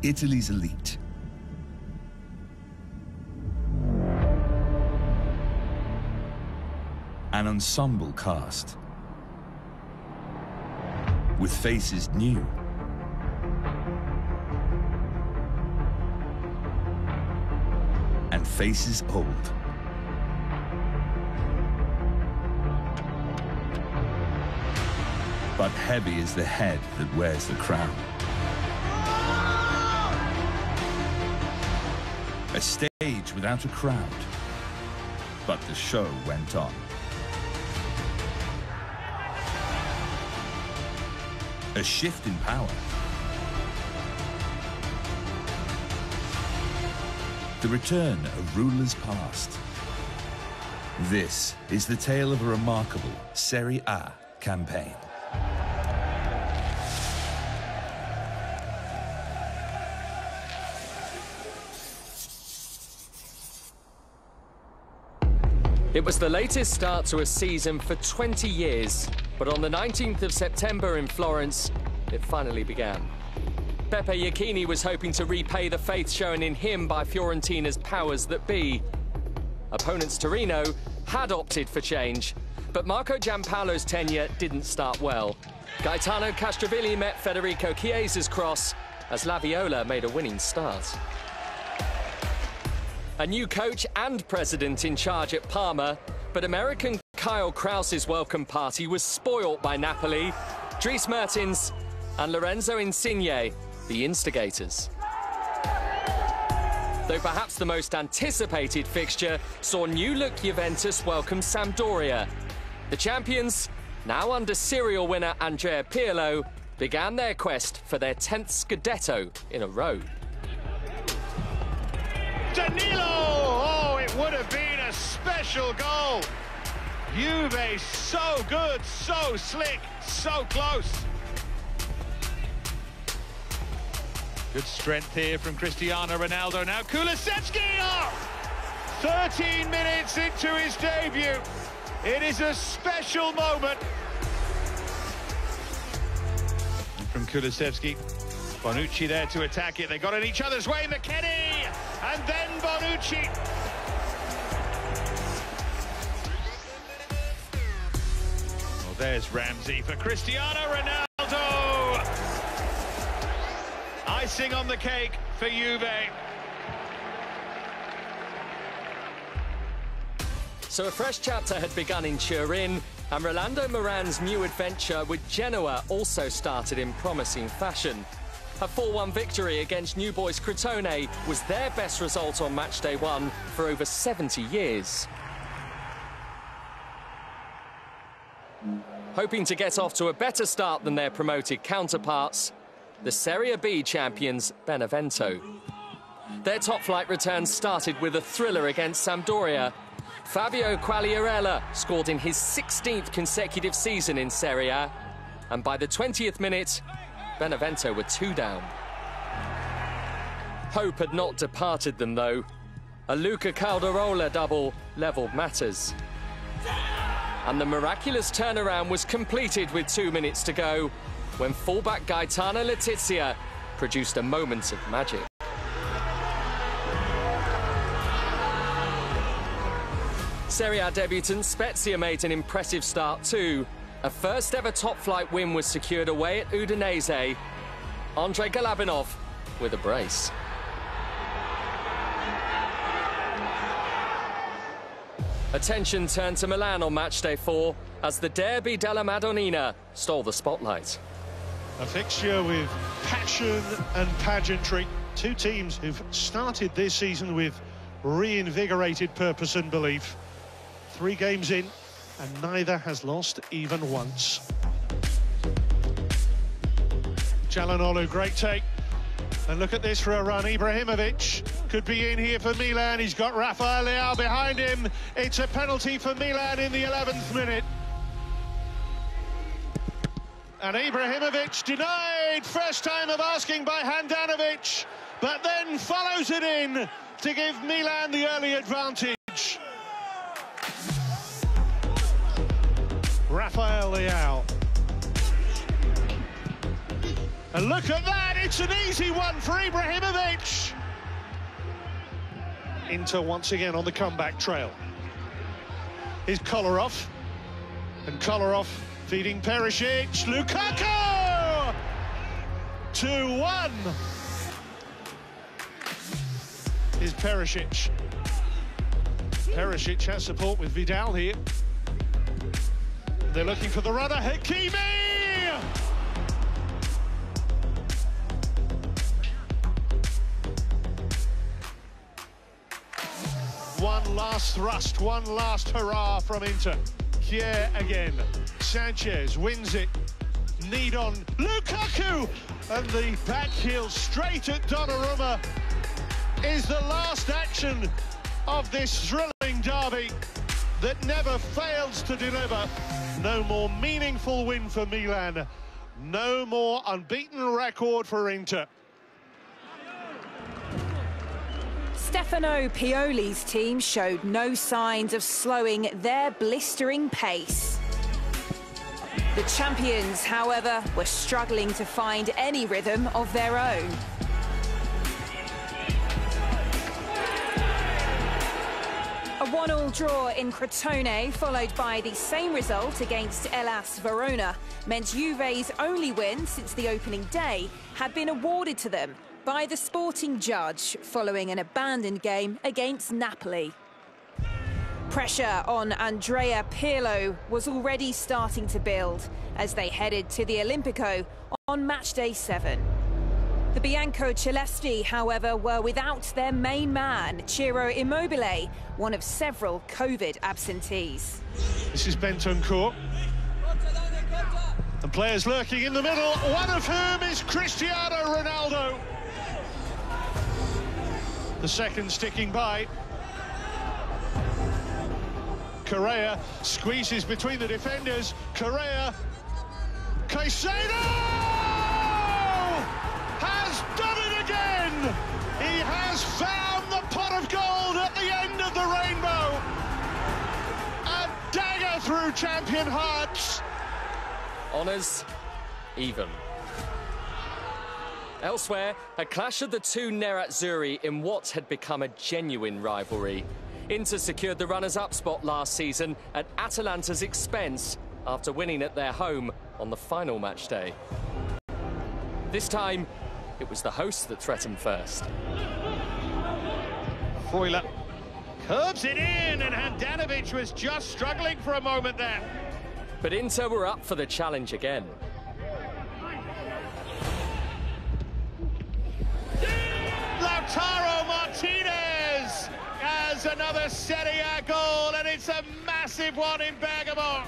Italy's elite. An ensemble cast with faces new and faces old. But heavy is the head that wears the crown. A stage without a crowd, but the show went on. A shift in power. The return of rulers past. This is the tale of a remarkable Serie A campaign. It was the latest start to a season for 20 years, but on the 19th of September in Florence, it finally began. Beppe Iachini was hoping to repay the faith shown in him by Fiorentina's powers that be. Opponents Torino had opted for change, but Marco Giampaolo's tenure didn't start well. Gaetano Castrovilli met Federico Chiesa's cross as La Viola made a winning start. A new coach and president in charge at Parma, but American Kyle Krause's welcome party was spoilt by Napoli, Dries Mertens and Lorenzo Insigne, the instigators. Though perhaps the most anticipated fixture saw new-look Juventus welcome Sampdoria. The champions, now under serial winner Andrea Pirlo, began their quest for their 10th Scudetto in a row. Danilo! Oh, it would have been a special goal. Juve so good, so slick, so close. Good strength here from Cristiano Ronaldo. Now Kulusevski off! 13 minutes into his debut. It is a special moment. From Kulusevski. Bonucci there to attack it. They got in each other's way. McKennie! And then Bonucci. Well, there's Ramsey for Cristiano Ronaldo. Icing on the cake for Juve. So a fresh chapter had begun in Turin, and Rolando Moran's new adventure with Genoa also started in promising fashion. A 4-1 victory against New Boys Crotone was their best result on matchday 1 for over 70 years. Hoping to get off to a better start than their promoted counterparts, the Serie B champions Benevento. Their top-flight return started with a thriller against Sampdoria. Fabio Quagliarella scored in his 16th consecutive season in Serie A, and by the 20th minute, Benevento were 2 down. Hope had not departed them, though. A Luca Calderola double levelled matters. And the miraculous turnaround was completed with 2 minutes to go, when fullback Gaetano Letizia produced a moment of magic. Serie A debutant Spezia made an impressive start too. A first-ever top-flight win was secured away at Udinese. Andrei Galabinov with a brace. Attention turned to Milan on matchday 4 as the Derby della Madonnina stole the spotlight. A fixture with passion and pageantry. Two teams who've started this season with reinvigorated purpose and belief. 3 games in, and neither has lost even once. Çalhanoğlu, great take. And look at this for a run. Ibrahimovic could be in here for Milan. He's got Rafael Leao behind him. It's a penalty for Milan in the 11th minute. And Ibrahimovic denied, first time of asking by Handanovic, but then follows it in to give Milan the early advantage. Rafael Leao. And look at that, it's an easy one for Ibrahimovic. Inter once again on the comeback trail. Here's Kolarov. And Kolarov feeding Perisic. Lukaku! 2-1. Here's Perisic. Perisic has support with Vidal here. They're looking for the runner, Hakimi! One last thrust, one last hurrah from Inter. Kier again. Sanchez wins it. Need on Lukaku! And the back heel straight at Donnarumma is the last action of this thrilling derby that never fails to deliver. No more meaningful win for Milan. No more unbeaten record for Inter. Stefano Pioli's team showed no signs of slowing their blistering pace. The champions, however, were struggling to find any rhythm of their own. A 1-1 draw in Crotone, followed by the same result against Hellas Verona, meant Juve's only win since the opening day had been awarded to them by the sporting judge following an abandoned game against Napoli. Pressure on Andrea Pirlo was already starting to build as they headed to the Olimpico on matchday 7. The Bianco-Celesti, however, were without their main man, Ciro Immobile, one of several COVID absentees. This is Bentancur. And players lurking in the middle, one of whom is Cristiano Ronaldo. The second sticking by. Correa squeezes between the defenders. Correa. Caicedo has done it again! He has found the pot of gold at the end of the rainbow. A dagger through champion hearts. Honours even. Elsewhere, a clash of the two Nerazzurri in what had become a genuine rivalry. Inter secured the runners-up spot last season at Atalanta's expense after winning at their home on the final match day. This time, it was the hosts that threatened first. Freuler curbs it in, and Handanovic was just struggling for a moment there. But Inter were up for the challenge again. Lautaro Martinez has another Serie A goal, and it's a massive one in Bergamo.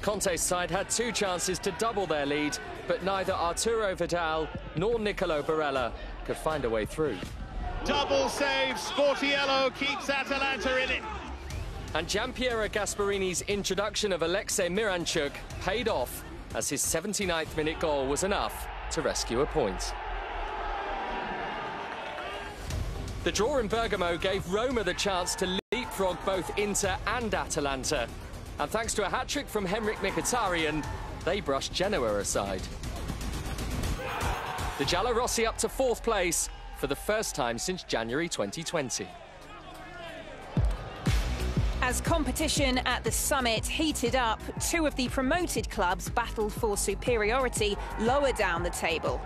Conte's side had two chances to double their lead, but neither Arturo Vidal nor Nicolo Barella could find a way through. Double save, Sportiello keeps Atalanta in it. And Gianpiero Gasparini's introduction of Alexei Miranchuk paid off, as his 79th minute goal was enough to rescue a point. The draw in Bergamo gave Roma the chance to leapfrog both Inter and Atalanta. And thanks to a hat-trick from Henrik Mkhitaryan, they brushed Genoa aside. The Giallorossi up to 4th place for the first time since January 2020. As competition at the summit heated up, two of the promoted clubs battled for superiority lower down the table.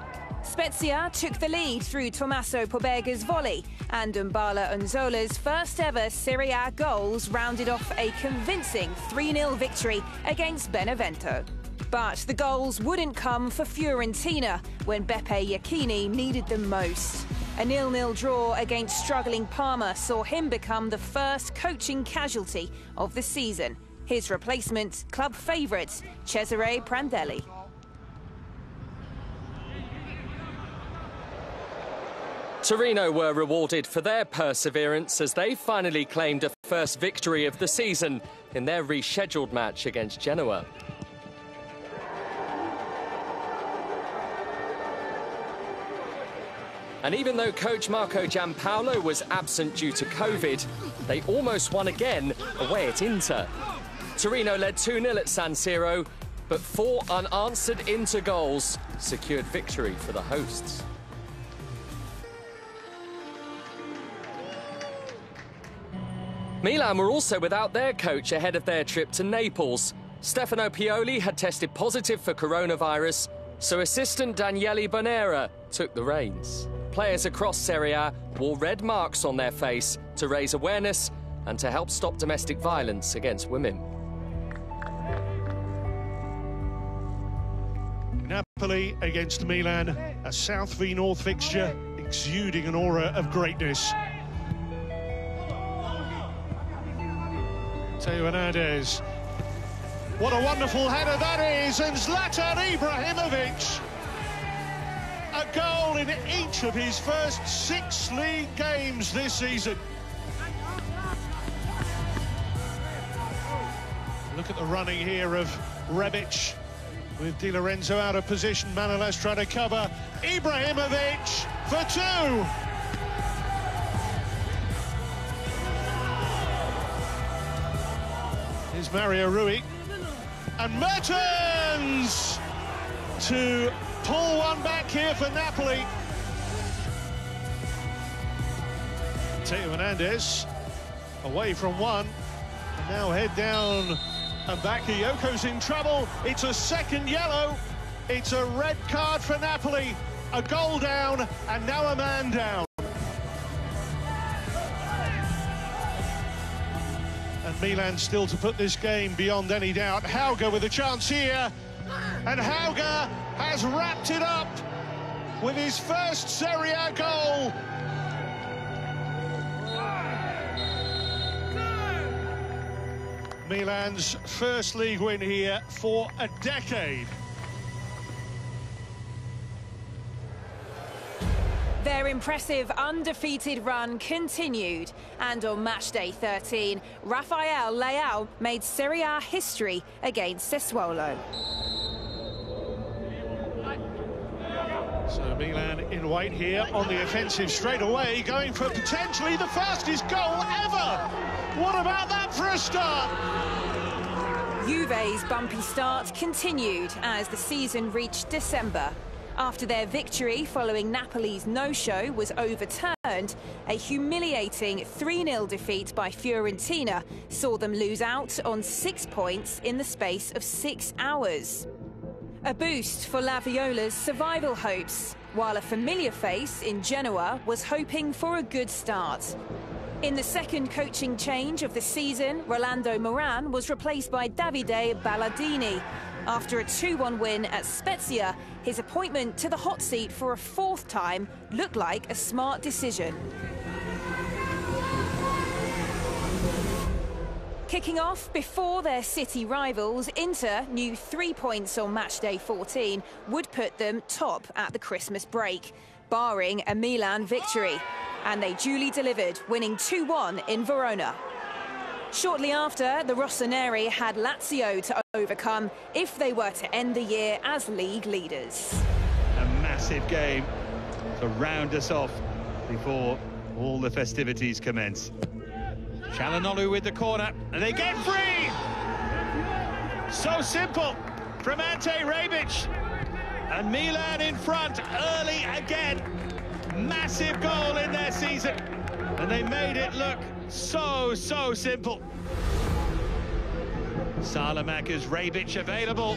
Spezia took the lead through Tommaso Pobegga's volley, and Umbala Unzola's first ever Serie A goals rounded off a convincing 3-0 victory against Benevento. But the goals wouldn't come for Fiorentina when Beppe Iachini needed them most. A 0-0 draw against struggling Parma saw him become the first coaching casualty of the season. His replacement, club favourites, Cesare Prandelli. Torino were rewarded for their perseverance as they finally claimed a first victory of the season in their rescheduled match against Genoa. And even though coach Marco Giampaolo was absent due to COVID, they almost won again away at Inter. Torino led 2-0 at San Siro, but 4 unanswered Inter goals secured victory for the hosts. Milan were also without their coach ahead of their trip to Naples. Stefano Pioli had tested positive for coronavirus, so assistant Daniele Bonera took the reins. Players across Serie A wore red marks on their face to raise awareness and to help stop domestic violence against women. Napoli against Milan, a South v North fixture exuding an aura of greatness. Theo Hernandez. What a wonderful header that is, and Zlatan Ibrahimovic. A goal in each of his first 6 league games this season. Look at the running here of Rebic, with Di Lorenzo out of position. Manolas trying to cover. Ibrahimovic for 2. Here's Mario Rui. And Mertens to pull one back here for Napoli. Theo Hernandez away from one. And now head down and Bakayoko's in trouble. It's a second yellow. It's a red card for Napoli. A goal down and now a man down. And Milan still to put this game beyond any doubt. Hauger with a chance here. And Hauger has wrapped it up with his first Serie A goal. Milan's first league win here for a decade. Their impressive undefeated run continued, and on matchday 13, Rafael Leao made Serie A history against Sassuolo. So Milan in white here on the offensive straight away, going for potentially the fastest goal ever. What about that for a start? Juve's bumpy start continued as the season reached December. After their victory following Napoli's no-show was overturned, a humiliating 3-0 defeat by Fiorentina saw them lose out on 6 points in the space of 6 hours. A boost for La Viola's survival hopes, while a familiar face in Genoa was hoping for a good start. In the second coaching change of the season, Rolando Moran was replaced by Davide Ballardini. After a 2-1 win at Spezia, his appointment to the hot seat for a 4th time looked like a smart decision. Kicking off before their city rivals, Inter knew 3 points on matchday 14 would put them top at the Christmas break, barring a Milan victory. And they duly delivered, winning 2-1 in Verona. Shortly after, the Rossoneri had Lazio to overcome if they were to end the year as league leaders. A massive game to round us off before all the festivities commence. Çalhanoğlu with the corner, and they get free! So simple from Ante Rebic. And Milan in front early again. Massive goal in their season. And they made it look so simple. Salamaker's Rebic available.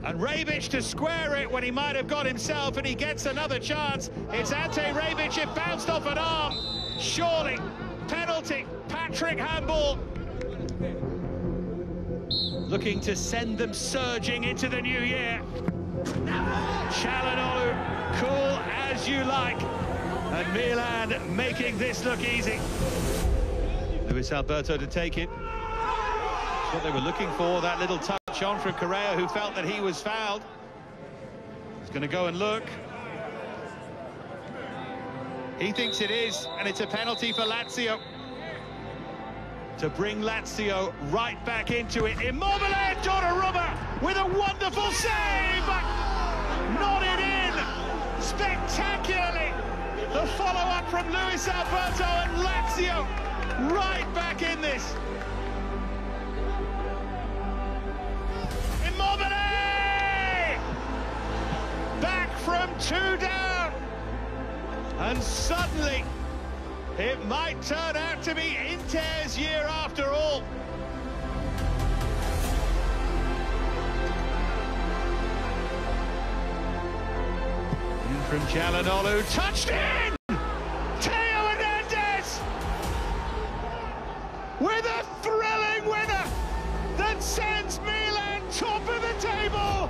And Rebic to square it when he might have got himself, and he gets another chance. It's Ante Rebic, it bounced off an arm. Surely, penalty, Patrick handball. Looking to send them surging into the new year. Çalhanoğlu, cool as you like. And Milan making this look easy. Luis Alberto to take it. That's what they were looking for, that little touch on from Correa, who felt that he was fouled. He's going to go and look. He thinks it is, and it's a penalty for Lazio. To bring Lazio right back into it. Immobile, Donnarumma with a wonderful save! Nodded in spectacularly. The follow-up from Luis Alberto, and Lazio right back in this. Immobile! 2 down. And suddenly, it might turn out to be Inter's year after all. In from Calhanoglu, touched in! Theo Hernandez! With a thrilling winner that sends Milan top of the table!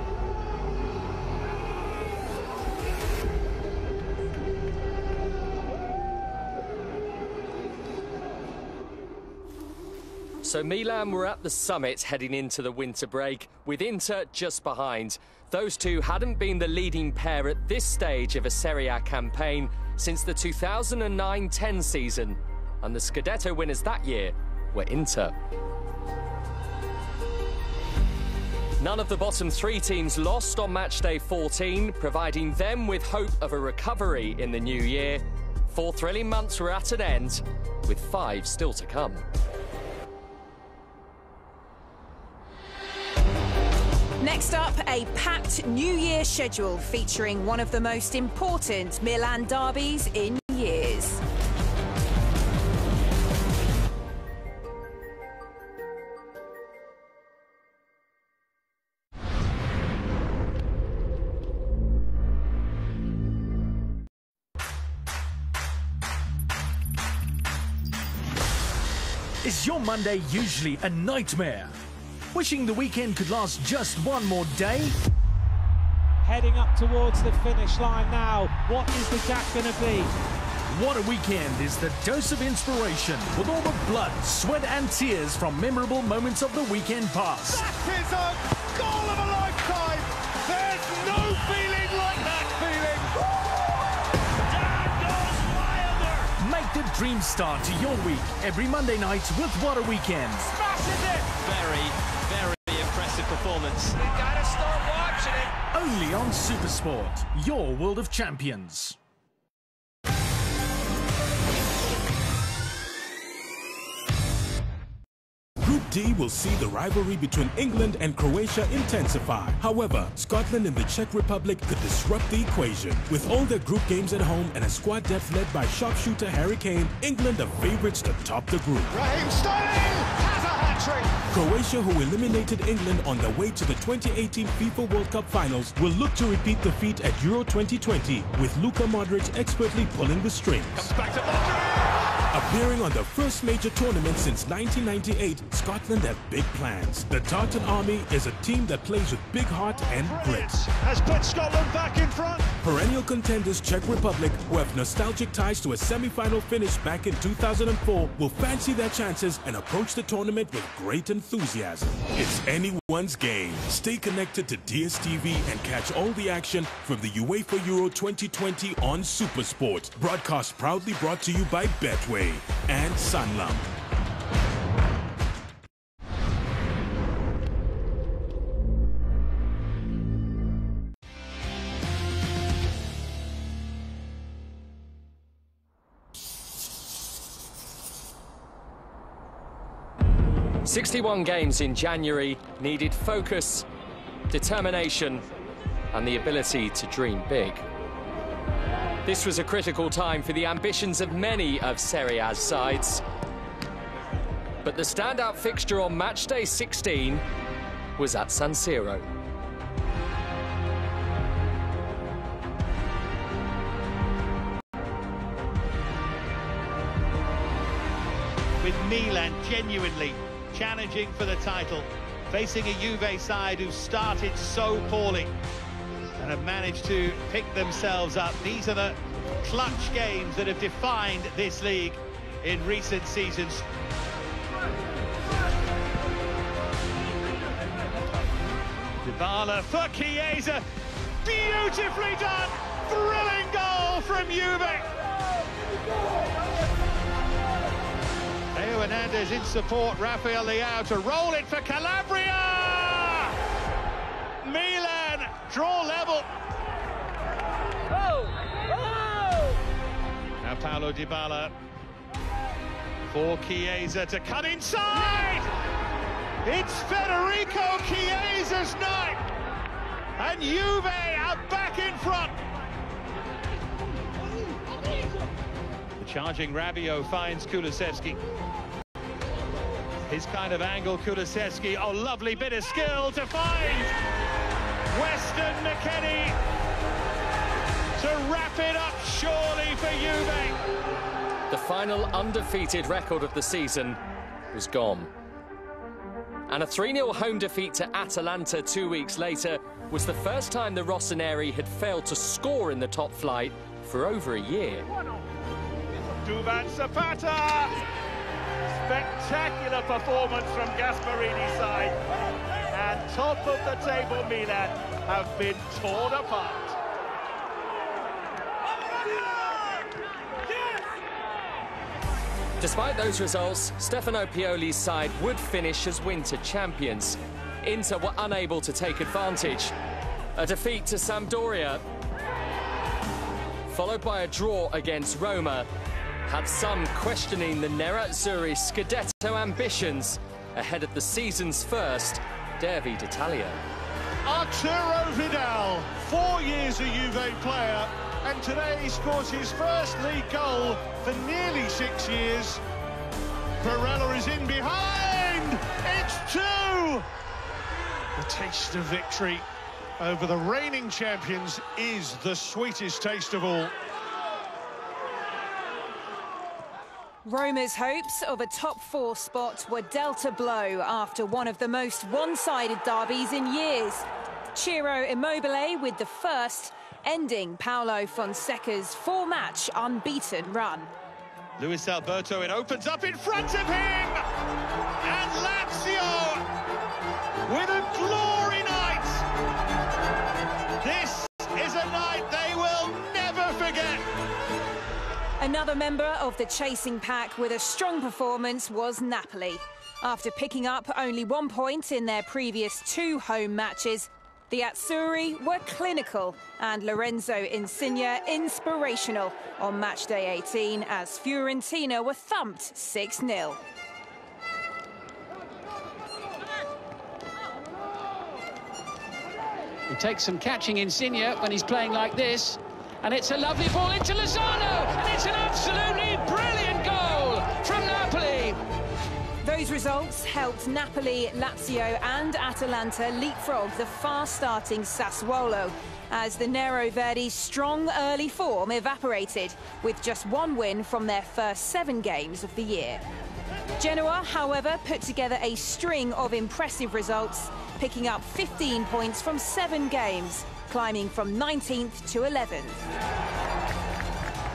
So Milan were at the summit heading into the winter break, with Inter just behind. Those two hadn't been the leading pair at this stage of a Serie A campaign since the 2009-10 season, and the Scudetto winners that year were Inter. None of the bottom 3 teams lost on match day 14, providing them with hope of a recovery in the new year. 4 thrilling months were at an end, with 5 still to come. Next up, a packed New Year schedule featuring one of the most important Milan derbies in years. Is your Monday usually a nightmare? Wishing the weekend could last just one more day? Heading up towards the finish line now. What is the gap going to be? What a Weekend is the dose of inspiration with all the blood, sweat and tears from memorable moments of the weekend past. That is a goal of a lifetime! There's no feeling like that feeling! Make the dream start to your week every Monday night with What a Weekend. Smashes it! Very impressive performance. You gotta start watching it! Only on Supersport, your world of champions. Group D will see the rivalry between England and Croatia intensify. However, Scotland and the Czech Republic could disrupt the equation. With all their group games at home and a squad depth led by sharpshooter Harry Kane, England are favourites to top the group. Raheem Sterling has a hat-trick! Croatia, who eliminated England on their way to the 2018 FIFA World Cup finals, will look to repeat the feat at Euro 2020, with Luka Modric expertly pulling the strings. Comes back to Modric! Appearing on their first major tournament since 1998, Scotland have big plans. The Tartan Army is a team that plays with big heart and grit. Has put Scotland back in front. Perennial contenders Czech Republic, who have nostalgic ties to a semi-final finish back in 2004, will fancy their chances and approach the tournament with great enthusiasm. It's anyone's game. Stay connected to DSTV and catch all the action from the UEFA Euro 2020 on Supersport. Broadcast proudly brought to you by Betway and Sunlum. "61 games in January needed focus, determination, and the ability to dream big. This was a critical time for the ambitions of many of Serie A's sides. But the standout fixture on match day 16 was at San Siro. With Milan genuinely challenging for the title, facing a Juve side who started so poorly and have managed to pick themselves up. These are the clutch games that have defined this league in recent seasons. Dybala for Chiesa, beautifully done, thrilling goal from Juve. Theo Hernandez in support, Rafael Leao to roll it for Calabria! Milan draw level. Now Paulo Dybala for Chiesa to cut inside! It's Federico Chiesa's night! And Juve are back in front Charging Rabiot finds Kulusevski. His kind of angle, Kulusevski. Oh, lovely bit of skill to find Weston McKennie to wrap it up surely for Juve. The final undefeated record of the season was gone. And a 3-0 home defeat to Atalanta 2 weeks later was the first time the Rossoneri had failed to score in the top flight for over a year. Duvan Zapata! Spectacular performance from Gasparini's side. And top of the table Milan have been torn apart. Despite those results, Stefano Pioli's side would finish as winter champions. Inter were unable to take advantage. A defeat to Sampdoria, followed by a draw against Roma, had some questioning the Nerazzurri's Scudetto ambitions ahead of the season's first Derby d'Italia. Arturo Vidal, 4 years a Juve player, and today he scores his first league goal for nearly 6 years. Barella is in behind. It's 2. The taste of victory over the reigning champions is the sweetest taste of all. Roma's hopes of a top 4 spot were dealt a blow after one of the most one-sided derbies in years. Ciro Immobile with the first, ending Paulo Fonseca's 4-match unbeaten run. Luis Alberto, it opens up in front of him! And Lazio with a glory night! This is a night they will never forget! Another member of the chasing pack with a strong performance was Napoli. After picking up only 1 point in their previous 2 home matches, the Azzurri were clinical and Lorenzo Insigne inspirational on matchday 18 as Fiorentina were thumped 6-0. It takes some catching Insigne when he's playing like this. And it's a lovely ball into Lozano, and it's an absolutely brilliant goal from Napoli. Those results helped Napoli, Lazio and Atalanta leapfrog the fast-starting Sassuolo as the Nero Verdi's strong early form evaporated with just 1 win from their first 7 games of the year. Genoa, however, put together a string of impressive results, picking up 15 points from 7 games, climbing from 19th to 11th.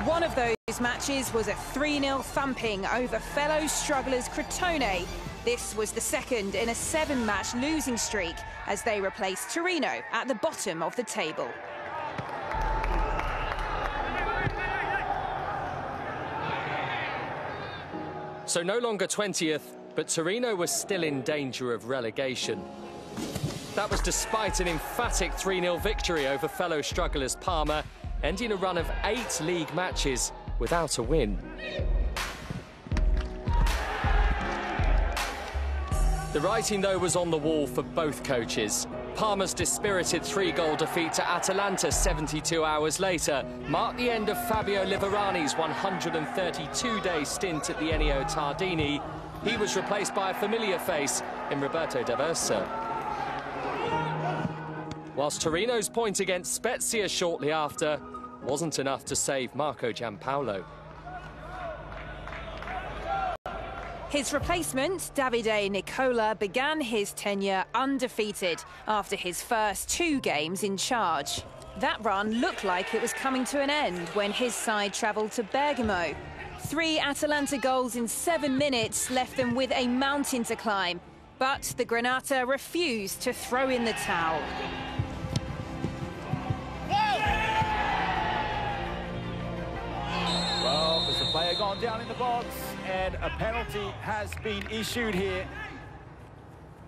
One of those matches was a 3-0 thumping over fellow strugglers Crotone. This was the second in a 7-match losing streak as they replaced Torino at the bottom of the table. So no longer 20th, but Torino was still in danger of relegation. That was despite an emphatic 3-0 victory over fellow strugglers Parma, ending a run of 8 league matches without a win. The writing, though, was on the wall for both coaches. Parma's dispirited 3-goal defeat to Atalanta 72 hours later marked the end of Fabio Liverani's 132-day stint at the Ennio Tardini. He was replaced by a familiar face in Roberto D'Aversa. Whilst Torino's point against Spezia shortly after wasn't enough to save Marco Giampaolo. His replacement, Davide Nicola, began his tenure undefeated after his first 2 games in charge. That run looked like it was coming to an end when his side travelled to Bergamo. 3 Atalanta goals in 7 minutes left them with a mountain to climb, but the Granata refused to throw in the towel. Well, there's a player gone down in the box, and a penalty has been issued here.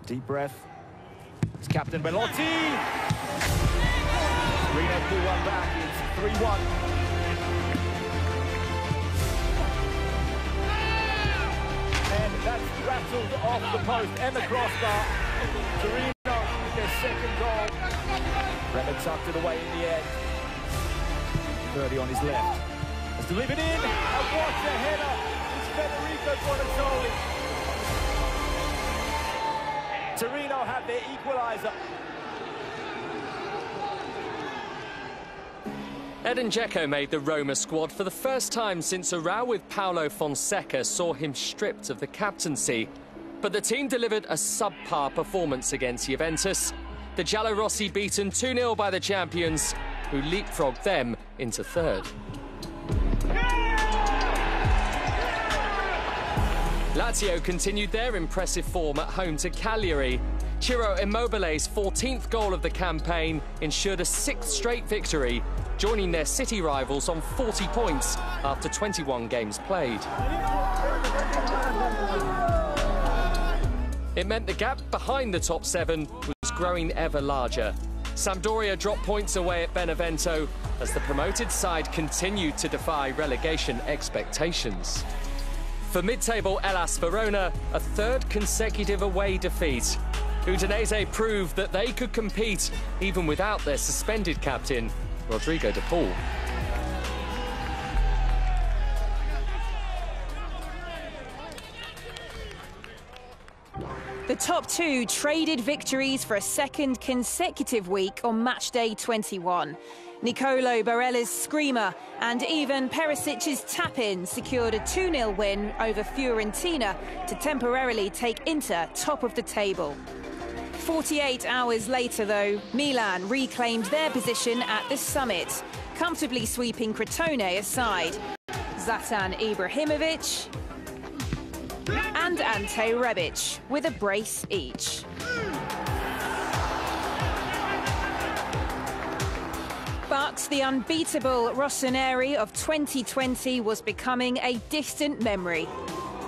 Deep breath. It's Captain Belotti. Torino pull one back. It's 3-1. And that's rattled off the post and the crossbar. Torino with their second goal. Bremer tucked it away in the end. 30 on his left. It's delivered in, and what a header! It's Federico Guarnizzoli. Torino have their equaliser. Edin Dzeko made the Roma squad for the first time since a row with Paulo Fonseca saw him stripped of the captaincy. But the team delivered a subpar performance against Juventus. The Giallorossi beaten 2-0 by the champions, who leapfrogged them into third. Lazio continued their impressive form at home to Cagliari. Ciro Immobile's 14th goal of the campaign ensured a 6th straight victory, joining their City rivals on 40 points after 21 games played. It meant the gap behind the top 7 was growing ever larger. Sampdoria dropped points away at Benevento as the promoted side continued to defy relegation expectations. For mid-table Hellas Verona, a 3rd consecutive away defeat. Udinese proved that they could compete even without their suspended captain, Rodrigo de Paul. The top 2 traded victories for a 2nd consecutive week on match day 21. Nicolo Barella's screamer and Ivan Perisic's tap-in secured a 2-0 win over Fiorentina to temporarily take Inter top of the table. 48 hours later, though, Milan reclaimed their position at the summit, comfortably sweeping Crotone aside. Zlatan Ibrahimovic and Ante Rebic with a brace each. But the unbeatable Rossoneri of 2020 was becoming a distant memory.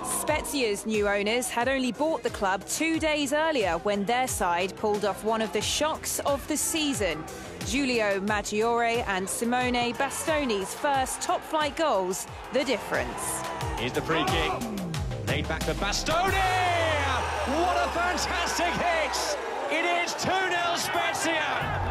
Spezia's new owners had only bought the club 2 days earlier when their side pulled off one of the shocks of the season. Giulio Maggiore and Simone Bastoni's first top-flight goals, the difference. Here's the free kick. Laid back to Bastoni! What a fantastic hit! It is 2-0 Spezia!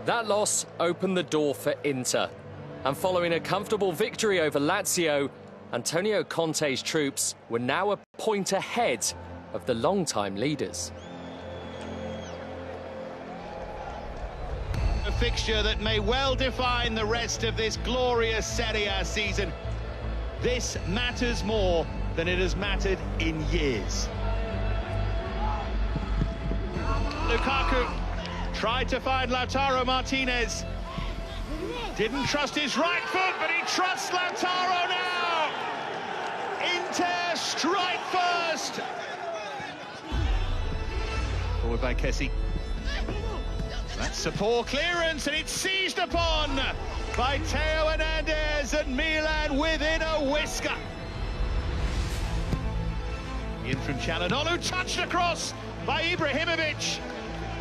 That loss opened the door for Inter. And following a comfortable victory over Lazio, Antonio Conte's troops were now a point ahead of the long-time leaders. A fixture that may well define the rest of this glorious Serie A season. This matters more than it has mattered in years. Lukaku tried to find Lautaro Martinez. Didn't trust his right foot, but he trusts Lautaro now. Inter strike first. Forward by Kessie. That's a poor clearance, and it's seized upon by Theo Hernandez, and Milan within a whisker. In from Çalhanoğlu, touched across by Ibrahimovic.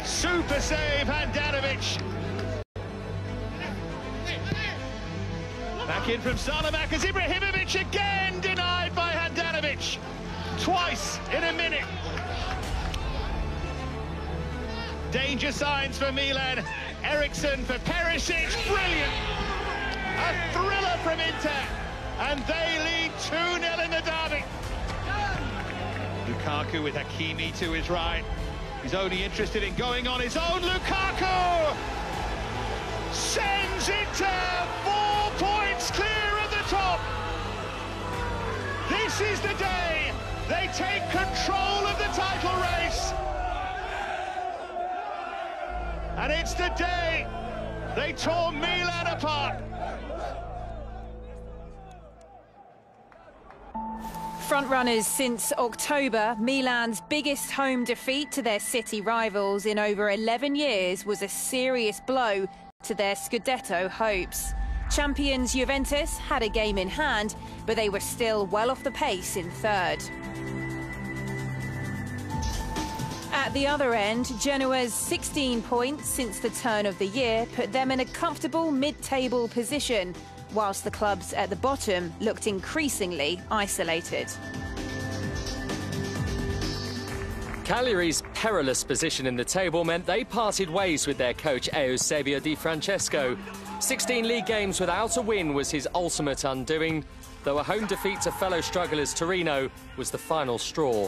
Super save, Handanovic. Back in from Salamanca's Ibrahimovic, again denied by Handanovic. Twice in a minute. Danger signs for Milan. Eriksson for Perisic, brilliant. A thriller from Inter, and they lead 2-0 in the derby. Lukaku with Hakimi to his right. He's only interested in going on his own. Lukaku sends Inter 4 points clear at the top. This is the day they take control of the title race. And it's the day they tore Milan apart. Frontrunners since October, Milan's biggest home defeat to their city rivals in over 11 years was a serious blow to their Scudetto hopes. Champions Juventus had a game in hand, but they were still well off the pace in third. At the other end, Genoa's 16 points since the turn of the year put them in a comfortable mid-table position, whilst the clubs at the bottom looked increasingly isolated. Cagliari's perilous position in the table meant they parted ways with their coach Eusebio Di Francesco. 16 league games without a win was his ultimate undoing, though a home defeat to fellow strugglers Torino was the final straw.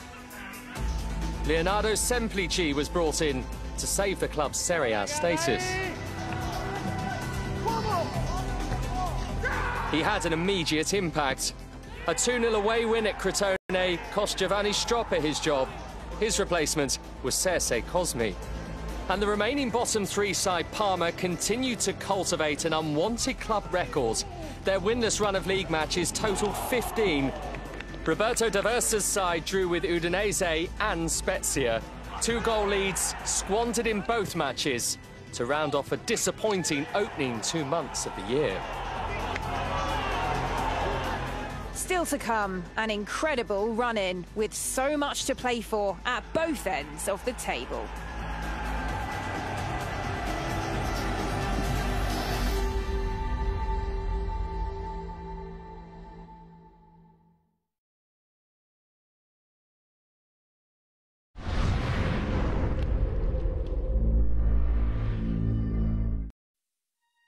Leonardo Semplici was brought in to save the club's Serie A status. He had an immediate impact. A 2-0 away win at Crotone cost Giovanni Stroppa his job. His replacement was Serie Cosmi. And the remaining bottom three side Parma continued to cultivate an unwanted club record. Their winless run of league matches totaled 15. Roberto D'Aversa's side drew with Udinese and Spezia. 2-goal leads squandered in both matches to round off a disappointing opening 2 months of the year. Still to come, an incredible run-in with so much to play for at both ends of the table.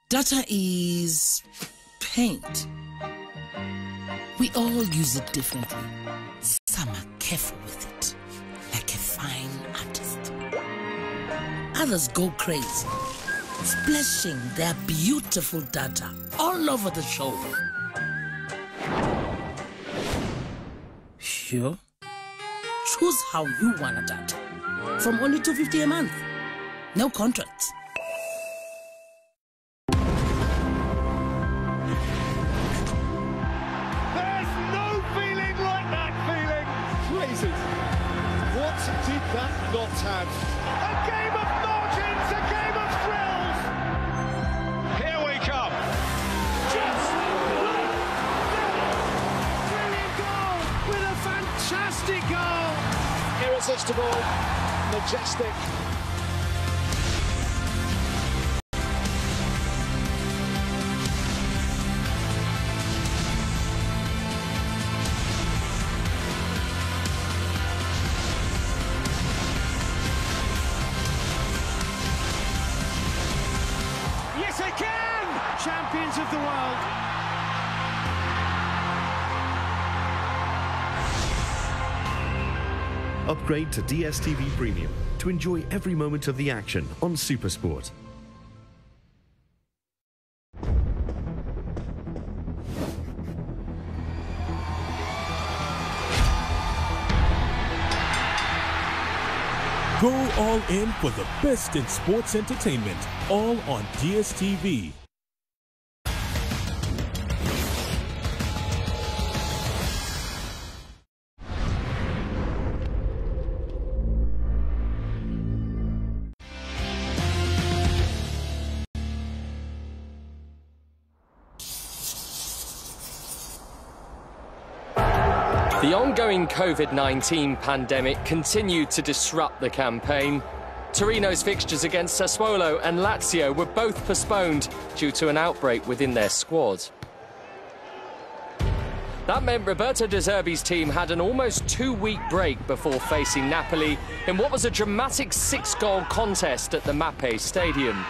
Data is paint. We all use it differently. Some are careful with it, like a fine artist. Others go crazy, splashing their beautiful data all over the show. Sure? Choose how you want a data. From only $250 a month. No contracts. What did that not have? A game of margins, a game of thrills! Here we come! Just like that! Brilliant goal with a fantastic goal! Irresistible, majestic. Champions of the world. Upgrade to DStv Premium to enjoy every moment of the action on SuperSport. Go all in for the best in sports entertainment, all on DStv. The ongoing COVID-19 pandemic continued to disrupt the campaign. Torino's fixtures against Sassuolo and Lazio were both postponed due to an outbreak within their squad. That meant Roberto De Zerbi's team had an almost 2-week break before facing Napoli in what was a dramatic 6-goal contest at the Mappe Stadium.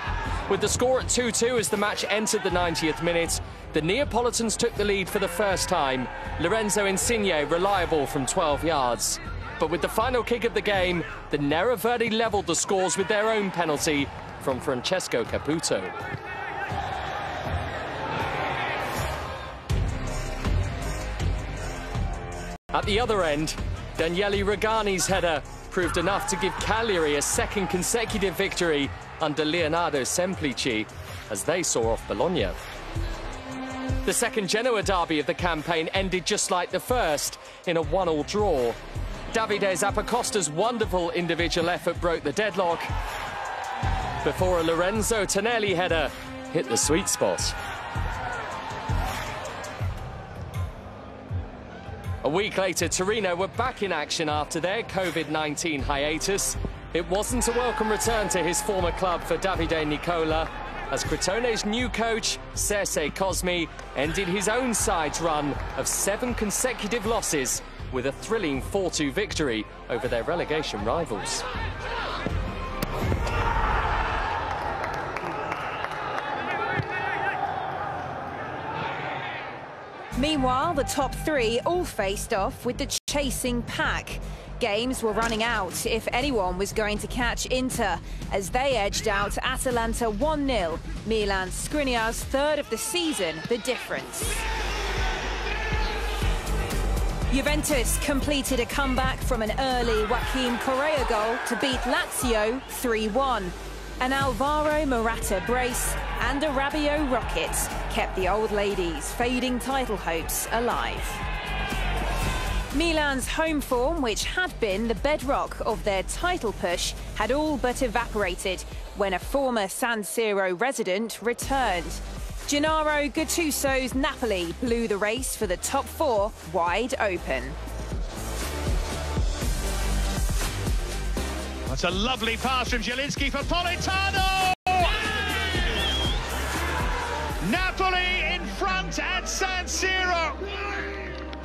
With the score at 2-2 as the match entered the 90th minute, the Neapolitans took the lead for the first time. Lorenzo Insigne reliable from 12 yards. But with the final kick of the game, the Nerazzurri levelled the scores with their own penalty from Francesco Caputo. At the other end, Daniele Regani's header proved enough to give Cagliari a second consecutive victory under Leonardo Semplici as they saw off Bologna. The second Genoa derby of the campaign ended just like the first, in a 1-1 draw. Davide Zappacosta's wonderful individual effort broke the deadlock before a Lorenzo Tonelli header hit the sweet spot. A week later, Torino were back in action after their COVID-19 hiatus. It wasn't a welcome return to his former club for Davide Nicola, as Crotone's new coach, Serie Cosmi, ended his own side's run of 7 consecutive losses with a thrilling 4-2 victory over their relegation rivals. Meanwhile, the top three all faced off with the chasing pack. Games were running out if anyone was going to catch Inter, as they edged out Atalanta 1-0. Milan Skriniar's third of the season, the difference. Juventus completed a comeback from an early Joaquim Correa goal to beat Lazio 3-1. An Alvaro Morata brace and a Rabiot rocket kept the old ladies' fading title hopes alive. Milan's home form, which had been the bedrock of their title push, had all but evaporated when a former San Siro resident returned. Gennaro Gattuso's Napoli blew the race for the top four wide open. That's a lovely pass from Zielinski for Politano! Napoli in front at San Siro.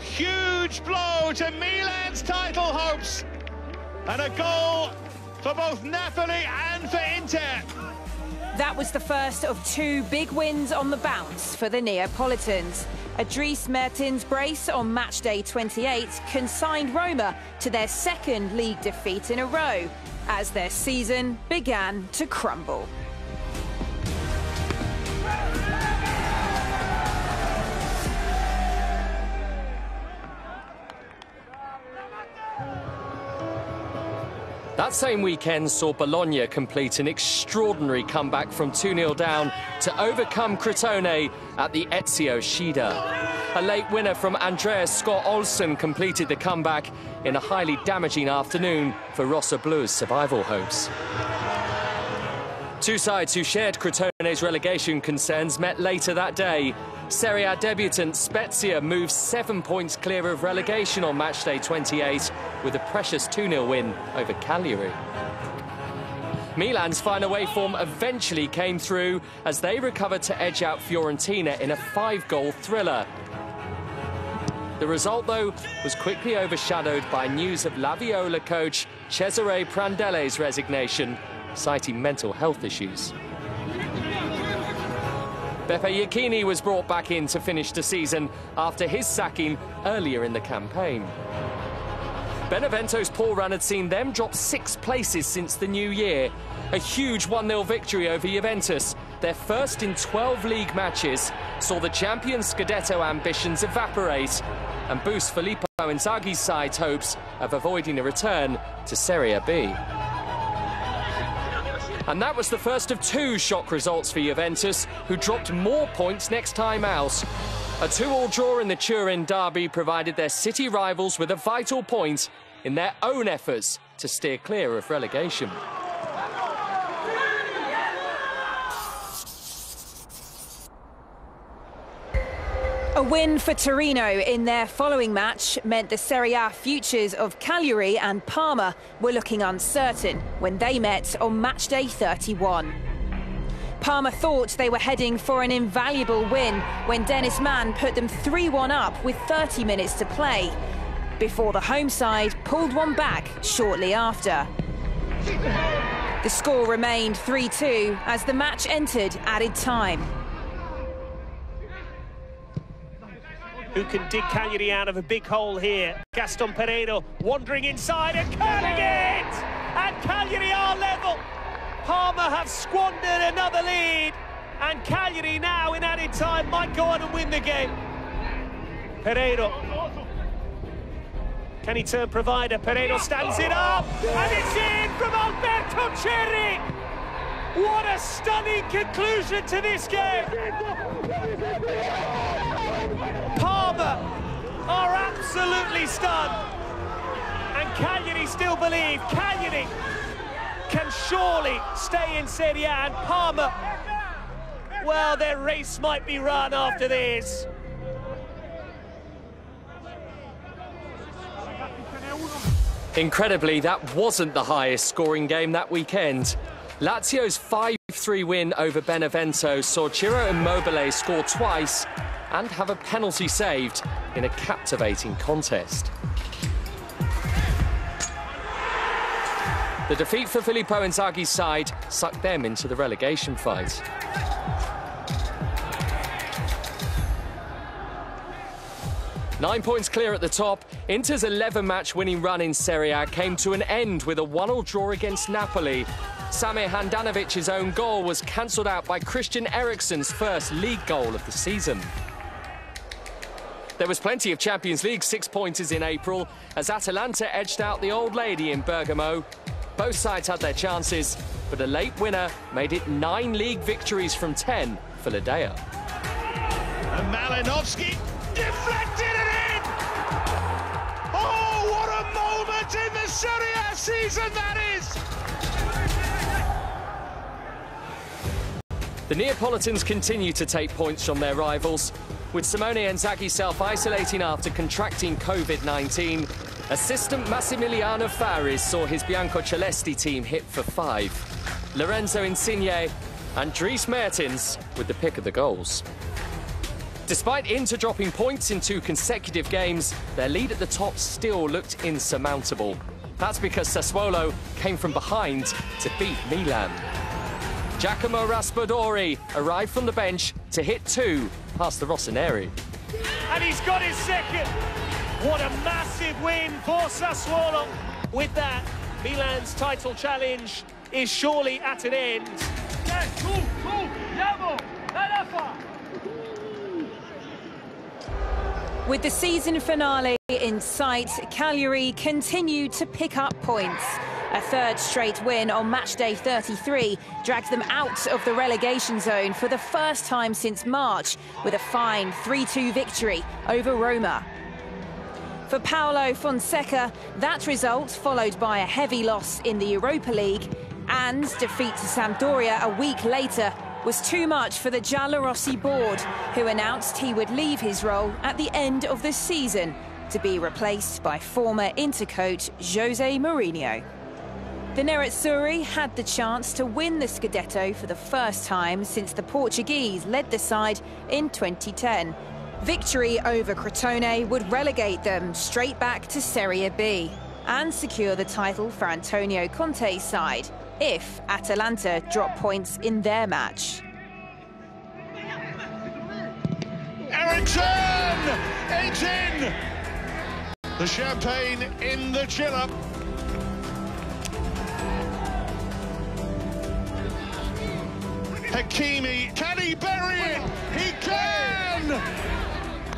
Huge blow to Milan's title hopes. And a goal for both Napoli and for Inter. That was the first of two big wins on the bounce for the Neapolitans. A Dries Mertens brace on matchday 28 consigned Roma to their second league defeat in a row, as their season began to crumble. That same weekend saw Bologna complete an extraordinary comeback from 2-0 down to overcome Crotone at the Ezio Shida. A late winner from Andreas Scott Olsen completed the comeback in a highly damaging afternoon for Rossoblu's survival hopes. Two sides who shared Crotone's relegation concerns met later that day. Serie A debutant Spezia moves 7 points clear of relegation on matchday 28 with a precious 2-0 win over Cagliari. Milan's fine away form eventually came through as they recovered to edge out Fiorentina in a 5-goal thriller. The result, though, was quickly overshadowed by news of La Viola coach Cesare Prandelli's resignation, citing mental health issues. Beppe Iachini was brought back in to finish the season after his sacking earlier in the campaign. Benevento's poor run had seen them drop 6 places since the new year. A huge 1-0 victory over Juventus, their first in 12 league matches, saw the champions' Scudetto ambitions evaporate and boost Filippo Inzaghi's side's hopes of avoiding a return to Serie B. And that was the first of 2 shock results for Juventus, who dropped more points next time out. A 2-2 draw in the Turin derby provided their city rivals with a vital point in their own efforts to steer clear of relegation. A win for Torino in their following match meant the Serie A futures of Cagliari and Parma were looking uncertain when they met on matchday 31. Parma thought they were heading for an invaluable win when Dennis Mann put them 3-1 up with 30 minutes to play, before the home side pulled one back shortly after. The score remained 3-2 as the match entered added time. Who can dig Cagliari out of a big hole here? Gaston Pereiro wandering inside and curling it! And Cagliari are level! Parma have squandered another lead, and Cagliari now in added time might go on and win the game. Pereiro. Can he turn provider? Pereiro stands it up, and it's in from Alberto Cerri! What a stunning conclusion to this game! Parma are absolutely stunned, and Cagliari still believe Cagliari can surely stay in Serie A, and Parma, well, their race might be run after this. Incredibly, that wasn't the highest scoring game that weekend. Lazio's 5-3 win over Benevento saw Ciro Immobile score twice and have a penalty saved in a captivating contest. The defeat for Filippo Inzaghi's side sucked them into the relegation fight. Nine points clear at the top, Inter's 11-match winning run in Serie A came to an end with a 1-1 draw against Napoli. Samir Handanovic's own goal was cancelled out by Christian Eriksen's first league goal of the season. There was plenty of Champions League six-pointers in April as Atalanta edged out the old lady in Bergamo. Both sides had their chances, but a late winner made it 9 league victories from 10 for Ledea. And Malinowski deflected it in! Oh, what a moment in the Serie A season that is! The Neapolitans continue to take points from their rivals, with Simone Inzaghi self-isolating after contracting COVID-19. Assistant Massimiliano Farris saw his Biancocelesti team hit for 5. Lorenzo Insigne and Dries Mertens with the pick of the goals. Despite Inter dropping points in 2 consecutive games, their lead at the top still looked insurmountable. That's because Sassuolo came from behind to beat Milan. Giacomo Raspadori arrived from the bench to hit 2 past the Rossoneri. And he's got his second. What a massive win for Sassuolo. With that, Milan's title challenge is surely at an end. With the season finale in sight, Cagliari continued to pick up points. A 3rd straight win on matchday 33 dragged them out of the relegation zone for the first time since March with a fine 3-2 victory over Roma. For Paulo Fonseca, that result, followed by a heavy loss in the Europa League and defeat to Sampdoria a week later, was too much for the Giallorossi board, who announced he would leave his role at the end of the season to be replaced by former Inter coach Jose Mourinho. The Nerazzurri had the chance to win the Scudetto for the first time since the Portuguese led the side in 2010. Victory over Crotone would relegate them straight back to Serie B and secure the title for Antonio Conte's side if Atalanta drop points in their match. Eriksson! It's in! The champagne in the chiller. Hakimi, can he bury it? He can!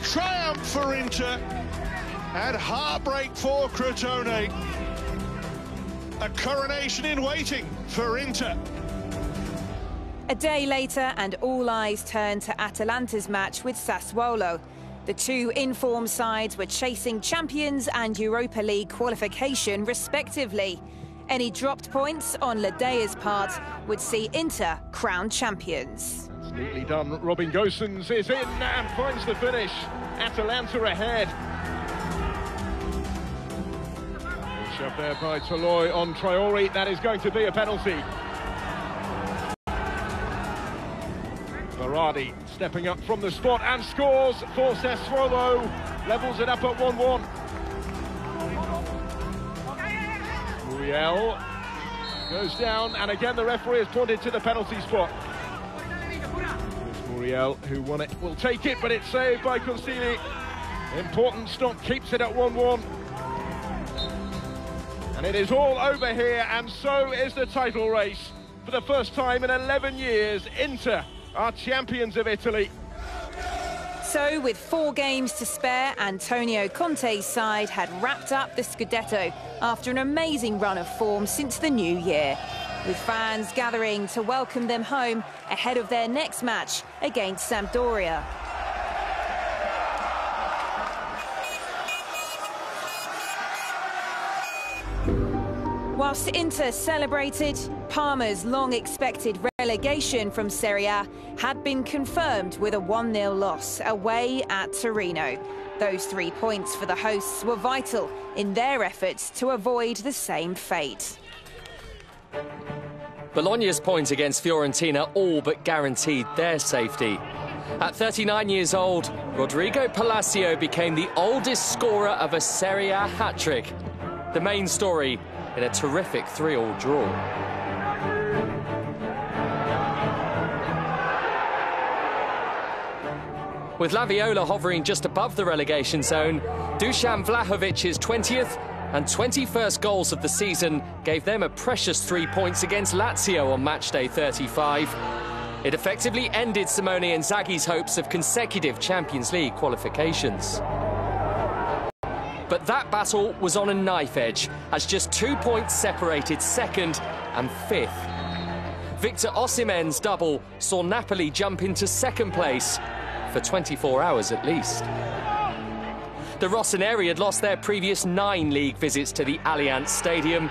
Triumph for Inter and heartbreak for Crotone. A coronation in waiting for Inter. A day later and all eyes turned to Atalanta's match with Sassuolo. The 2 informed sides were chasing Champions and Europa League qualification respectively. Any dropped points on Ledea's part would see Inter crowned champions. That's neatly done. Robin Gosens is in and finds the finish. Atalanta ahead. Shove there by Toloi on Traore. That is going to be a penalty. Berardi stepping up from the spot and scores for Sassuolo. Levels it up at 1-1. Muriel goes down, and again the referee has pointed to the penalty spot. It's Muriel who won it, will take it, but it's saved by Consigli. Important stop, keeps it at 1-1. And it is all over here, and so is the title race. For the first time in 11 years, Inter are champions of Italy. So, with 4 games to spare, Antonio Conte's side had wrapped up the Scudetto after an amazing run of form since the new year, with fans gathering to welcome them home ahead of their next match against Sampdoria. Whilst Inter celebrated, Parma's long-expected relegation from Serie A had been confirmed with a 1-0 loss away at Torino. Those 3 points for the hosts were vital in their efforts to avoid the same fate. Bologna's point against Fiorentina all but guaranteed their safety. At 39 years old, Rodrigo Palacio became the oldest scorer of a Serie A hat-trick. The main story, in a terrific 3-3 draw. With Laviola hovering just above the relegation zone, Dusan Vlahovic's 20th and 21st goals of the season gave them a precious 3 points against Lazio on matchday 35. It effectively ended Simone Inzaghi's hopes of consecutive Champions League qualifications. But that battle was on a knife edge, as just 2 points separated second and fifth. Victor Osimhen's double saw Napoli jump into second place, for 24 hours at least. The Rossoneri had lost their previous 9 league visits to the Allianz Stadium.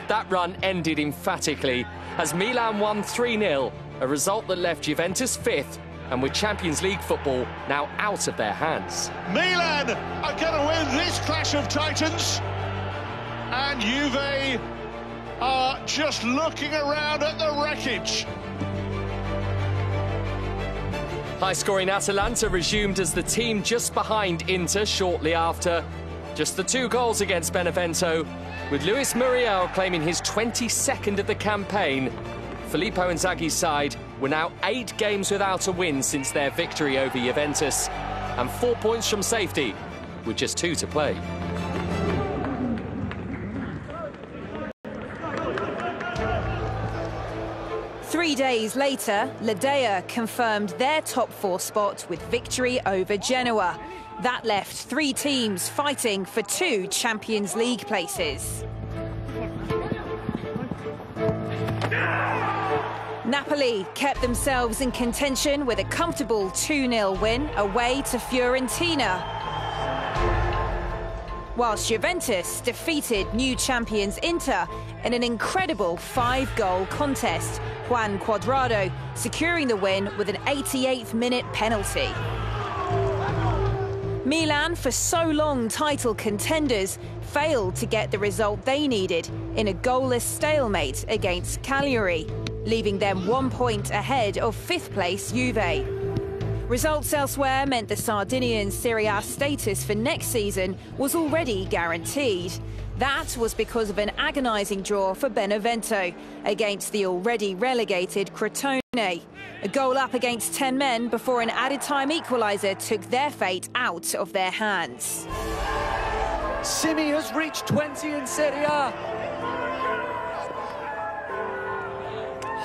That run ended emphatically as Milan won 3-0, a result that left Juventus 5th, and with Champions League football now out of their hands. Milan are going to win this clash of titans, and Juve are just looking around at the wreckage. High-scoring Atalanta resumed as the team just behind Inter shortly after. Just the 2 goals against Benevento, with Luis Muriel claiming his 22nd of the campaign. Filippo Inzaghi's side were now 8 games without a win since their victory over Juventus, and 4 points from safety, with just 2 to play. Three days later, Ledea confirmed their top 4 spot with victory over Genoa. That left 3 teams fighting for 2 Champions League places. Napoli kept themselves in contention with a comfortable 2-0 win away to Fiorentina, whilst Juventus defeated new champions Inter in an incredible 5-goal contest, Juan Cuadrado securing the win with an 88th minute penalty. Milan, for so long title contenders, failed to get the result they needed in a goalless stalemate against Cagliari, leaving them 1 point ahead of 5th place Juve. Results elsewhere meant the Sardinian Serie A status for next season was already guaranteed. That was because of an agonising draw for Benevento against the already relegated Crotone. A goal up against 10 men before an added-time equaliser took their fate out of their hands. Simi has reached 20 in Serie A.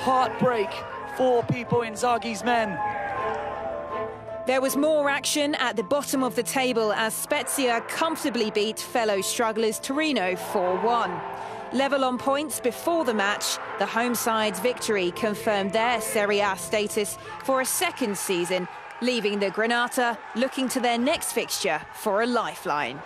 Heartbreak for Pippo Inzaghi's men. There was more action at the bottom of the table as Spezia comfortably beat fellow strugglers Torino 4-1. Level on points before the match, the home side's victory confirmed their Serie A status for a 2nd season, leaving the Granata looking to their next fixture for a lifeline.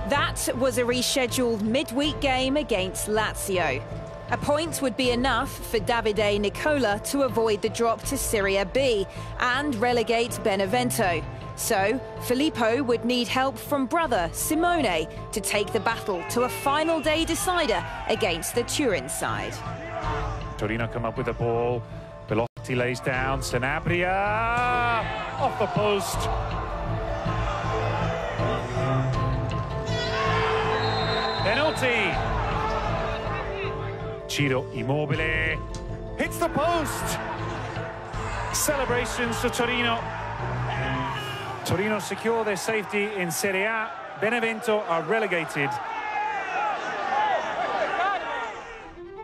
That was a rescheduled midweek game against Lazio. A point would be enough for Davide Nicola to avoid the drop to Serie B and relegate Benevento. So, Filippo would need help from brother Simone to take the battle to a final day decider against the Turin side. Torino come up with the ball. Belotti lays down. Sanabria off the post. Penalty. Ciro Immobile hits the post. Celebrations to Torino. Torino secure their safety in Serie A. Benevento are relegated.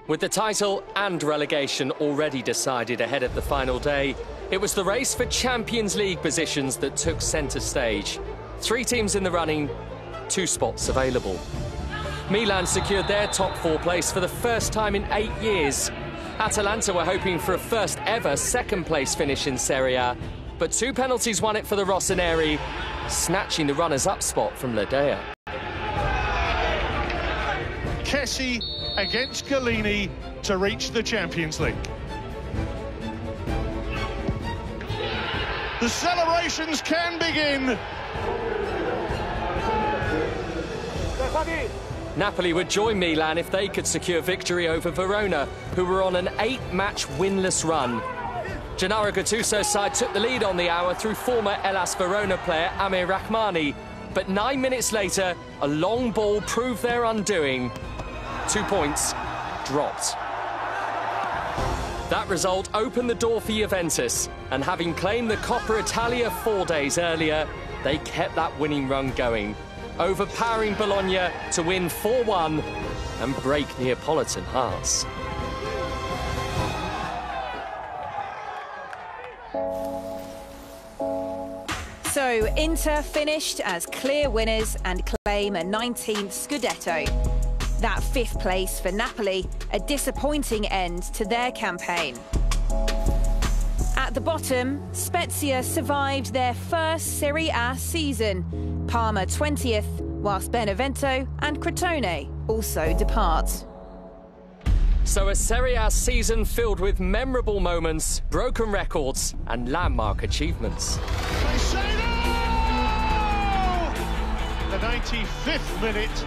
With the title and relegation already decided ahead of the final day, it was the race for Champions League positions that took centre stage. 3 teams in the running, 2 spots available. Milan secured their top 4 place for the first time in 8 years. Atalanta were hoping for a first ever 2nd place finish in Serie A, but 2 penalties won it for the Rossoneri, snatching the runners-up spot from Ledea. Kessie against Galini to reach the Champions League. The celebrations can begin. Napoli would join Milan if they could secure victory over Verona, who were on an 8-match winless run. Gennaro Gattuso's side took the lead on the hour through former Hellas Verona player Amir Rahmani, but 9 minutes later, a long ball proved their undoing. 2 points dropped. That result opened the door for Juventus, and having claimed the Coppa Italia 4 days earlier, they kept that winning run going, overpowering Bologna to win 4-1 and break Neapolitan hearts. So Inter finished as clear winners and claim a 19th Scudetto. That 5th place for Napoli, a disappointing end to their campaign. At the bottom, Spezia survived their first Serie A season. Parma 20th, whilst Benevento and Crotone also depart. So a Serie A season filled with memorable moments, broken records and landmark achievements. The 95th minute.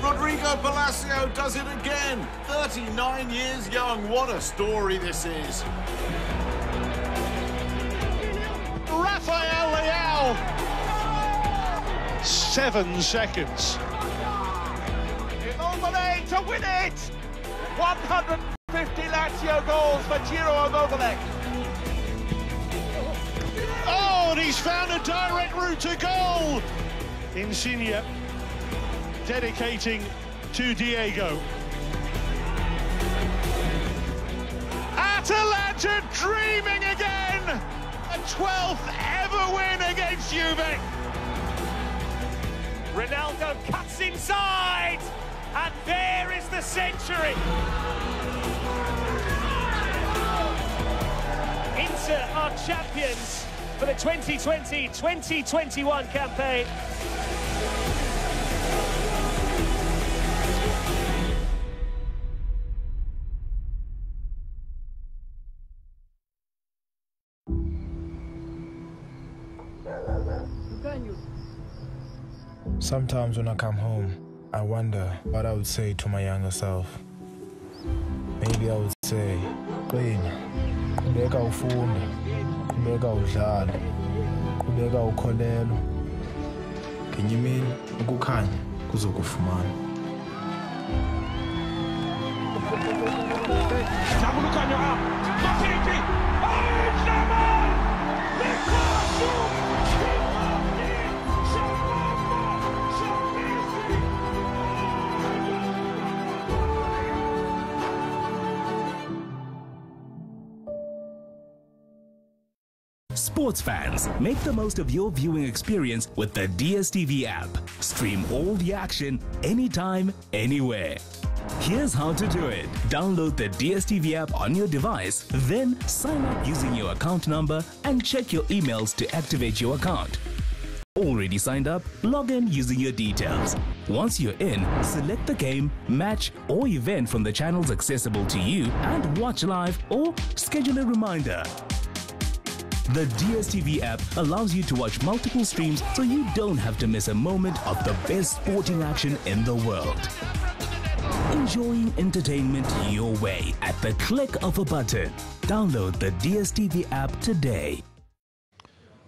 Rodrigo Palacio does it again. 39 years young. What a story this is. Rafael Leao. 7 seconds. Immobile to win it. 150 Lazio goals for Ciro Immobile. Oh, and he's found a direct route to goal. Insigne dedicating to Diego. Atalanta dreaming again. A 12th ever win against Juve. Ronaldo cuts inside, and there is the century. Inter are champions for the 2020-2021 campaign. Sometimes when I come home, I wonder what I would say to my younger self. Maybe I would say, qina, qhubeka ufunda, qhubeka udlala, qhubeka ukholelwa. Ngenyimini ukukhanya kuzokufumana. Sports fans, make the most of your viewing experience with the DSTV app. Stream all the action, anytime, anywhere. Here's how to do it. Download the DSTV app on your device, then sign up using your account number and check your emails to activate your account. Already signed up? Log in using your details. Once you're in, select the game, match or event from the channels accessible to you and watch live or schedule a reminder. The DSTV app allows you to watch multiple streams so you don't have to miss a moment of the best sporting action in the world. Enjoying entertainment your way at the click of a button. Download the DSTV app today.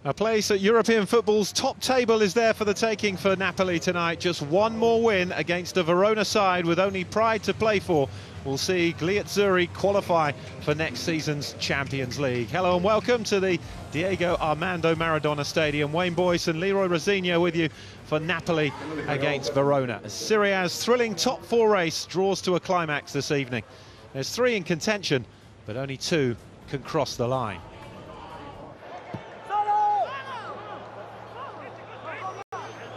A place at European football's top table is there for the taking for Napoli tonight. Just one more win against a Verona side with only pride to play for. We'll see Gliazzurri qualify for next season's Champions League. Hello and welcome to the Diego Armando Maradona Stadium. Wayne Boyce and Leroy Rossigno with you for Napoli against Verona. Serie A's thrilling top 4 race draws to a climax this evening. There's 3 in contention, but only 2 can cross the line.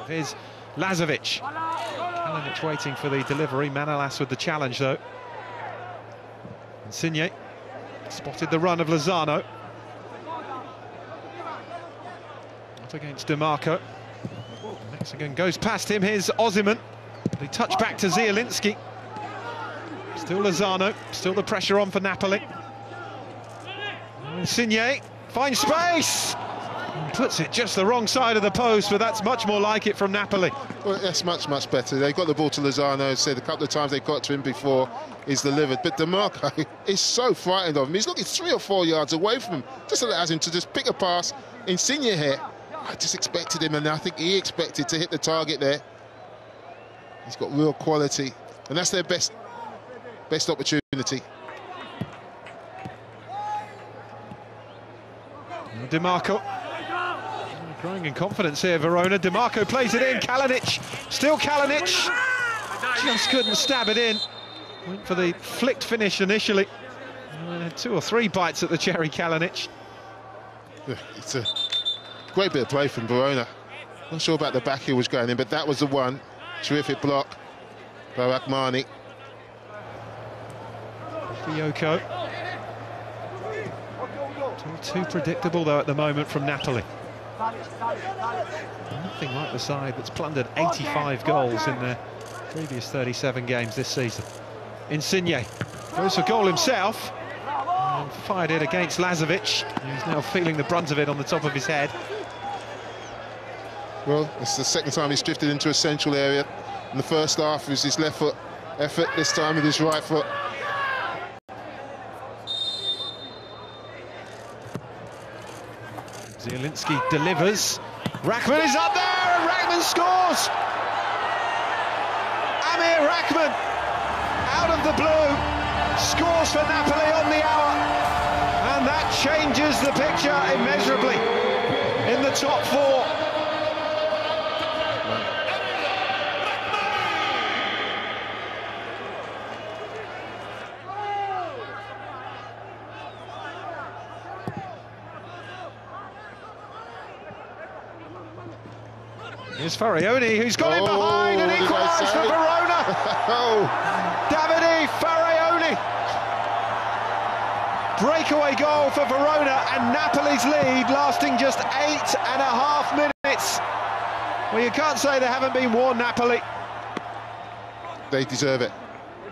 Here's Lazovic. Kalinic waiting for the delivery. Manolas with the challenge, though. Insigne spotted the run of Lozano. Up against DiMarco. The Mexican goes past him. Here's Osimhen. The touch back to Zielinski. Still Lozano. Still the pressure on for Napoli. Insigne finds space. Puts it just the wrong side of the post, but that's much more like it from Napoli. Well, that's much better. They got the ball to Lozano. Said a couple of times they got to him before he's delivered. But DiMarco is so frightened of him. He's looking 3 or 4 yards away from him. Just allows him to just pick a pass. Insigne here. I just expected him, and I think he expected to hit the target there. He's got real quality, and that's their best opportunity. DiMarco. Growing in confidence here, Verona. DiMarco plays it in. Kalinic. Still Kalinic. Just couldn't stab it in. Went for the flicked finish initially. Had 2 or 3 bites at the cherry, Kalinic. Yeah, it's a great bit of play from Verona. Not sure about the back heel was going in, but that was the one. Terrific block by Rachmani. Yoko. Too predictable though at the moment from Napoli. Nothing like the side that's plundered 85 goals in their previous 37 games this season. Insigne goes for goal himself and fired it against Lazovic. He's now feeling the brunt of it on the top of his head. Well, it's the second time he's drifted into a central area. In the first half was his left foot effort, this time with his right foot. Zielinski delivers. Rachman is up there and Rachman scores! Amir Rachman, out of the blue, scores for Napoli on the hour. And that changes the picture immeasurably in the top 4. Here's Farioni, who's got it behind and equalised for Verona. Davide Farioni. Breakaway goal for Verona, and Napoli's lead lasting just 8.5 minutes. Well, you can't say they haven't been warned, Napoli. They deserve it.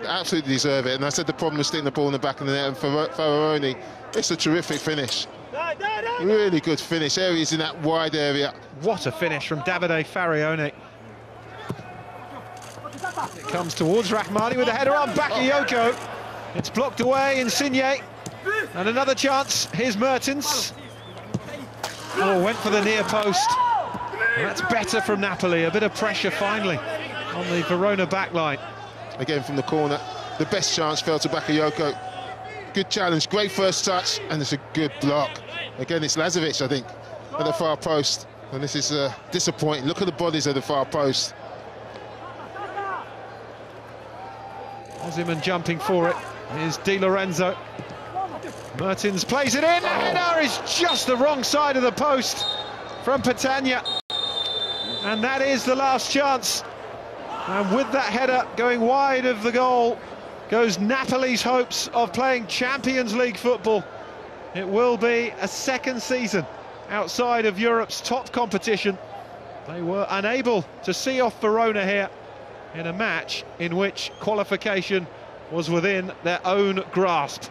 They absolutely deserve it. And I said the problem was sticking the ball in the back of the net, and for Farioni, it's a terrific finish. Really good finish. Areas in that wide area. What a finish from Davide Farioni. It comes towards Rachmani with a header on Bakayoko. It's blocked away, Insigne. And another chance, here's Mertens. Oh, went for the near post. And that's better from Napoli, a bit of pressure finally on the Verona backline. Again from the corner, the best chance fell to Bakayoko. Good challenge, great first touch, and it's a good block. Again, it's Lazovic, I think, at the far post. And this is disappointing. Look at the bodies at the far post. Osimhen jumping for it. Here's Di Lorenzo. Mertens plays it in. Header is just the wrong side of the post from Petagna. And that is the last chance. And with that header going wide of the goal goes Napoli's hopes of playing Champions League football. It will be a second season outside of Europe's top competition. They were unable to see off Verona here in a match in which qualification was within their own grasp.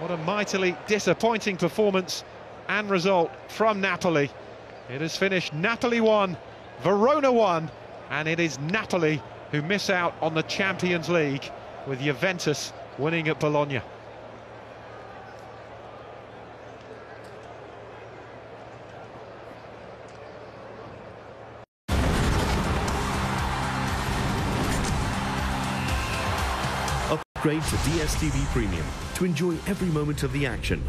What a mightily disappointing performance and result from Napoli. It has finished Napoli 1, Verona 1, and it is Napoli who miss out on the Champions League, with Juventus winning at Bologna. Upgrade to DSTV Premium to enjoy every moment of the action